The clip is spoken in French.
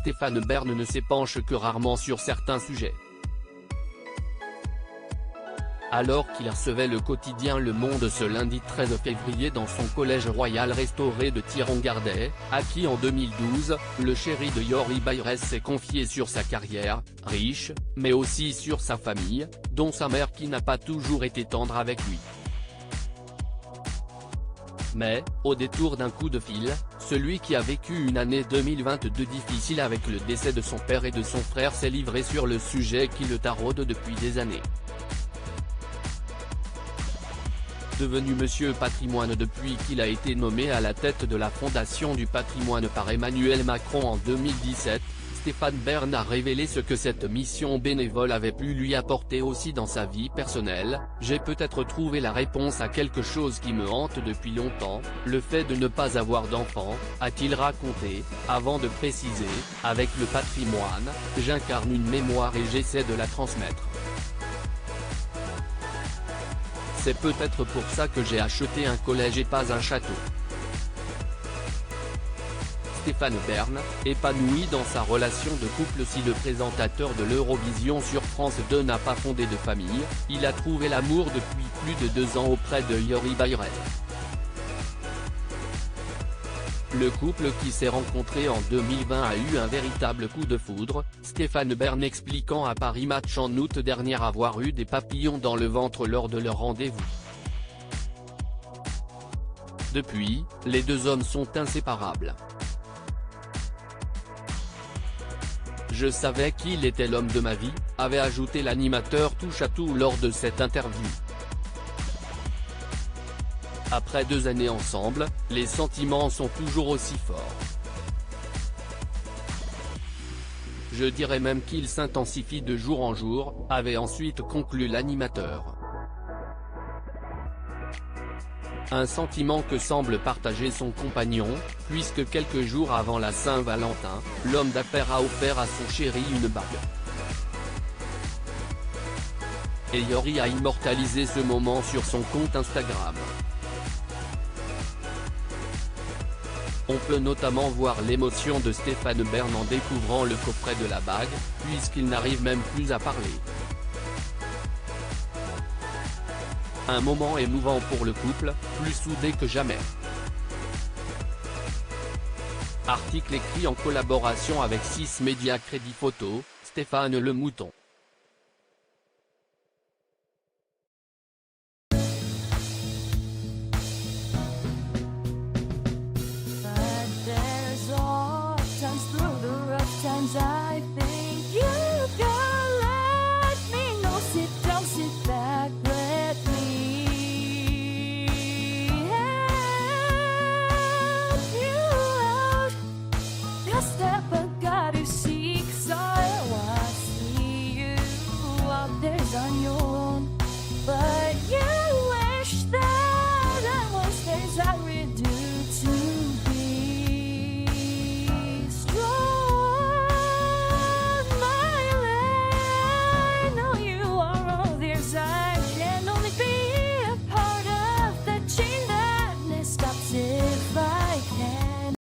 Stéphane Bern ne s'épanche que rarement sur certains sujets. Alors qu'il recevait le quotidien Le Monde ce lundi 13 février dans son collège royal restauré de Thiron-Gardais, à qui en 2012, le chéri de Yori Bayres s'est confié sur sa carrière, riche, mais aussi sur sa famille, dont sa mère qui n'a pas toujours été tendre avec lui. Mais, au détour d'un coup de fil, celui qui a vécu une année 2022 difficile avec le décès de son père et de son frère s'est livré sur le sujet qui le taraude depuis des années. Devenu Monsieur Patrimoine depuis qu'il a été nommé à la tête de la Fondation du patrimoine par Emmanuel Macron en 2017, Stéphane Bern a révélé ce que cette mission bénévole avait pu lui apporter aussi dans sa vie personnelle. J'ai peut-être trouvé la réponse à quelque chose qui me hante depuis longtemps, le fait de ne pas avoir d'enfant, a-t-il raconté, avant de préciser, avec le patrimoine, j'incarne une mémoire et j'essaie de la transmettre. C'est peut-être pour ça que j'ai acheté un collège et pas un château. Stéphane Bern, épanoui dans sa relation de couple. Si le présentateur de l'Eurovision sur France 2 n'a pas fondé de famille, il a trouvé l'amour depuis plus de 2 ans auprès de Yori Bayres. Le couple qui s'est rencontré en 2020 a eu un véritable coup de foudre, Stéphane Bern expliquant à Paris Match en août dernier avoir eu des papillons dans le ventre lors de leur rendez-vous. Depuis, les deux hommes sont inséparables. Je savais qu'il était l'homme de ma vie, avait ajouté l'animateur touche-à-tout lors de cette interview. Après 2 années ensemble, les sentiments sont toujours aussi forts. Je dirais même qu'ils s'intensifient de jour en jour, avait ensuite conclu l'animateur. Un sentiment que semble partager son compagnon, puisque quelques jours avant la Saint-Valentin, l'homme d'affaires a offert à son chéri une bague. Et Yori a immortalisé ce moment sur son compte Instagram. On peut notamment voir l'émotion de Stéphane Bern en découvrant le coffret de la bague, puisqu'il n'arrive même plus à parler. Un moment émouvant pour le couple, plus soudé que jamais. Article écrit en collaboration avec 6 Médias Crédit Photo, Stéphane Le Mouton.